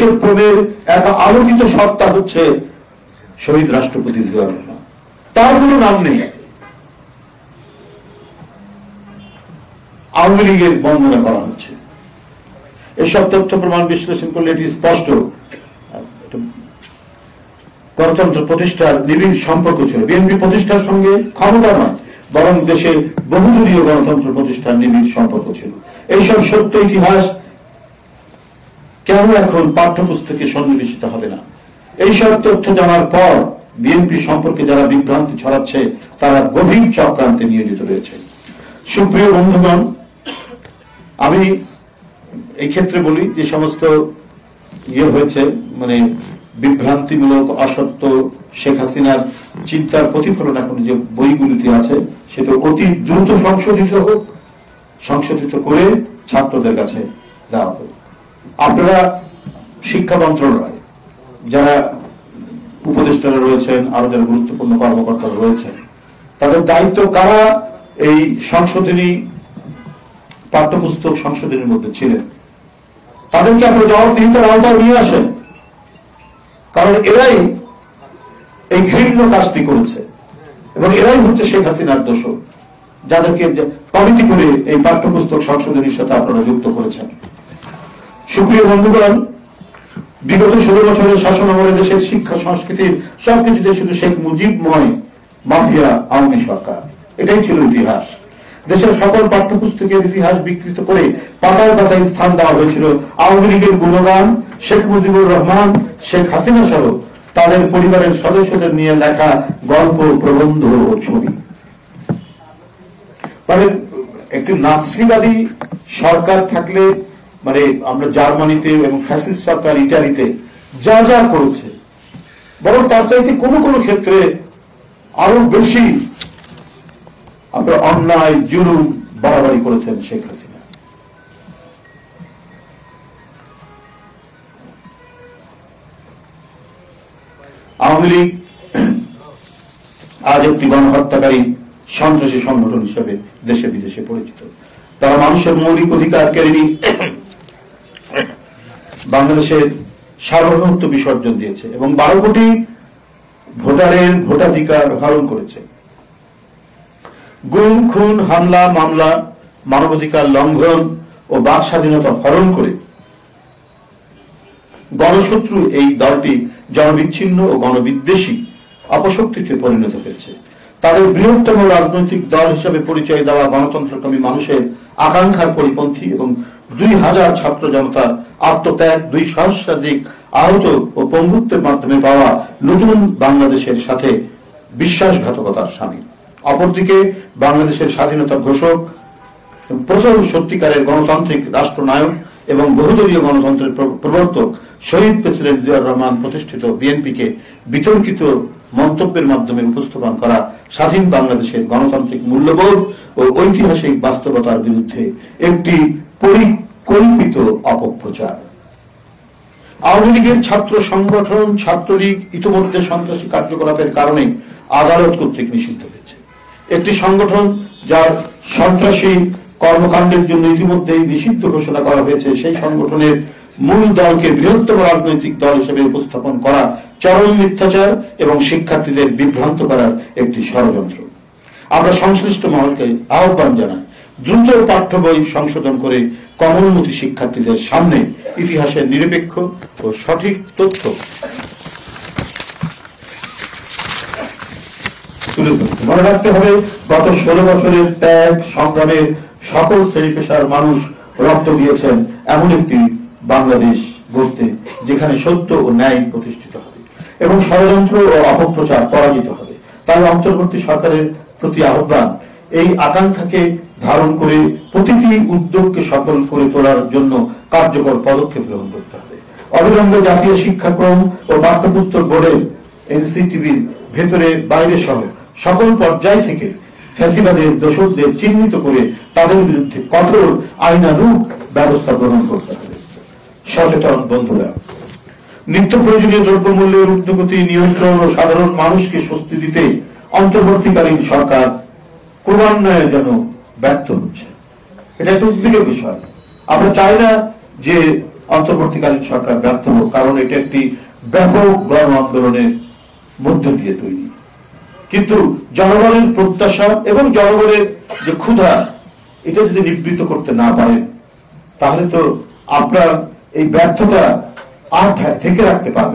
দেশপ্রেমের এক আলোকিত সত্তা হচ্ছে শহীদ রাষ্ট্রপতি জিয়াউর রহমান। তার কোনো নাম নেই। আওয়ামী লীগের বন্দনা করা হচ্ছে। এসব তথ্য প্রমাণ বিশ্লেষণ করলে এটি স্পষ্ট গণতন্ত্র প্রতিষ্ঠার নিবিড় সম্পর্ক ছিল। বিএনপি প্রতিষ্ঠার সঙ্গে ক্ষমতা নয়, বরং দেশে বহুদলীয় গণতন্ত্র প্রতিষ্ঠার নিবিড় সম্পর্ক ছিল। এইসব সত্য ইতিহাস কেন এখন পাঠ্যপুস্তকে সন্নিবেশিত হবে না? এইসব তথ্য জানার পর বিএনপি সম্পর্কে যারা বিভ্রান্তি ছড়াচ্ছে তারা গভীর চক্রান্তে নিয়োজিত রয়েছে। সুপ্রিয় বন্ধুগণ, আমি এই ক্ষেত্রে বলি যে সমস্ত হয়েছে মানে বিভ্রান্তিমূলক অসত্য শেখ হাসিনার চিন্তার প্রতিফলন এখন যে বইগুলিতে আছে সেটা অতি দ্রুত সংশোধিত করে ছাত্রদের কাছে দেওয়া হোক। আপনারা শিক্ষা মন্ত্রণালয় যারা উপদেষ্টারা রয়েছেন, আরো যারা গুরুত্বপূর্ণ কর্মকর্তারা রয়েছেন, তাদের দায়িত্ব কারা এই সংশোধনী পাঠ্যপুস্তক সংশোধনের মধ্যে ছিলেন, তাদেরকে আপনারা জবাবদিহিতার আওতায় নিয়ে আসেন। কারণ এরাই এই ঘৃণ্য কাজটি করেছে এবং এরাই হচ্ছে শেখ হাসিনার দোষর, যাদেরকে কমিটি করে এই পাঠ্যপুস্তক সংশোধনীর সাথে আপনারা যুক্ত করেছেন। সুপ্রিয় বন্ধুগণ, বিগত 16 বছরের শাসনামলে দেশের শিক্ষা সংস্কৃতির সবকিছুতে শুধু শেখ মুজিবময় মাফিয়া আওয়ামী সরকার, এটাই ছিল ইতিহাস। দেশের সকল পাঠ্যপুস্তকের ইতিহাস বিকৃত করে পাতায় পাতায় স্থান দেওয়া হয়েছিল আওয়ামী লীগের গুণগান, শেখ মুজিবুর রহমান, শেখ হাসিনা সহ তাদের পরিবারের সদস্যদের নিয়ে লেখা গল্প, প্রবন্ধ ও ছবি। মানে একটি নাৎসিবাদী সরকার থাকলে, মানে আমরা জার্মানিতে এবং ফ্যাসিস্ট সরকার ইটালিতে যা যা করেছে, বরং তার চাইতে কোনো কোনো ক্ষেত্রে আরো বেশি আপনার অন্যায় জুলুম বাড়াবাড়ি করেছেন শেখ হাসিনা। আওয়ামী লীগ আজ একটি গণহত্যাকারী সন্ত্রাসী সংগঠন হিসেবে দেশে বিদেশে পরিচিত। তারা মানুষের মৌলিক অধিকার কেড়ে নিয়ে বাংলাদেশের সার্বভৌমত্ব বিসর্জন দিয়েছে এবং 12 কোটি ভোটারের ভোটাধিকার হরণ করেছে। গুম, খুন, হামলা, মামলা, মানবাধিকার লঙ্ঘন ও বাক স্বাধীনতা হরণ করে গণশত্রু এই দলটি জনবিচ্ছিন্ন ও গণবিদ্বেষী অপশক্তিতে পরিণত হয়েছে। তাদের বৃহত্তম রাজনৈতিক দল হিসেবে পরিচয় দেওয়া গণতন্ত্রকামী মানুষের আকাঙ্ক্ষার পরিপন্থী এবং 2000 ছাত্র জনতার আত্মত্যাগ, 2 সহস্রাধিক আহত ও পঙ্গুত্বের মাধ্যমে পাওয়া নতুন বাংলাদেশের সাথে বিশ্বাসঘাতকতার সামিল। অপরদিকে বাংলাদেশের স্বাধীনতার ঘোষক, প্রথম সত্যিকারের গণতান্ত্রিক রাষ্ট্রনায়ক এবং বহুদলীয় গণতন্ত্রের প্রবর্তক শহীদ প্রেসিডেন্ট জিয়াউর রহমান প্রতিষ্ঠিত বিএনপিকে বিতর্কিত মন্তব্যের মাধ্যমে উপস্থাপন করা স্বাধীন বাংলাদেশের গণতান্ত্রিক মূল্যবোধ ও ঐতিহাসিক বাস্তবতার বিরুদ্ধে একটি পরিকল্পিত অপপ্রচার। আওয়ামী লীগের ছাত্র সংগঠন ছাত্রলীগ ইতিমধ্যে সন্ত্রাসী কার্যকলাপের কারণে আদালত কর্তৃক নিষিদ্ধ হয়েছে। একটি সংগঠন যার সন্ত্রাসী কর্মকাণ্ডের জন্য ইতিমধ্যেই নিষিদ্ধ ঘোষণা করা হয়েছে, সেই সংগঠনের মূল দলকে বৃহত্তম রাজনৈতিক দল হিসেবে উপস্থাপন করা চরম মিথ্যাচার এবং শিক্ষার্থীদের বিভ্রান্ত করার একটি ষড়যন্ত্র। আমরা সংশ্লিষ্ট মহলকে আহ্বান জানাই, দ্রুত পাঠ্য বই সংশোধন করে কমলমতি শিক্ষার্থীদের সামনে ইতিহাসের নিরপেক্ষ ও সঠিক তথ্য তুলে ধরতে। মনে রাখতে হবে, গত 16 বছরের ত্যাগ সংগ্রামের সকল শ্রেণী পেশার মানুষ রক্ত দিয়েছেন এমন একটি বাংলাদেশ গড়তে যেখানে সত্য ও ন্যায় প্রতিষ্ঠিত হবে এবং ষড়যন্ত্র ও অপপ্রচার পরাজিত হবে। তাই অন্তর্বর্তী সরকারের প্রতি আহ্বান, এই আকাঙ্ক্ষাকে ধারণ করে প্রতিটি উদ্যোগকে সফল করে তোলার জন্য কার্যকর পদক্ষেপ গ্রহণ করতে হবে। অবিলম্বে জাতীয় শিক্ষাক্রম ও পাঠ্যপুস্তক বোর্ডের এনসিটিভির ভেতরে বাইরে সহ সকল পর্যায় থেকে ফ্যাসিবাদের দোষরদের চিহ্নিত করে তাদের বিরুদ্ধে কঠোর আইনানুগ ব্যবস্থা গ্রহণ করতে হবে। সচেতন বন্ধুরা, নিত্য প্রয়োজনীয় দ্রব্যমূল্যের ঊর্ধ্বগতি নিয়ন্ত্রণ ও সাধারণ মানুষকে স্বস্তি দিতে অন্তর্বর্তীকালীন সরকার ক্রমান্বয়ে যেন ব্যর্থ হচ্ছে, এটা একটা উদ্বেগের বিষয়। আমরা চাই না যে অন্তর্বর্তীকালীন সরকার ব্যর্থ হোক, কারণ এটা একটি ব্যাপক গণ আন্দোলনের মধ্য দিয়ে তৈরি। কিন্তু জনগণের প্রত্যাশা এবং জনগণের যে ক্ষুধা, এটা যদি নিবৃত করতে না পারেন, তাহলে তো আপনার এই ব্যর্থতা আর থেকে রাখতে পারবেন।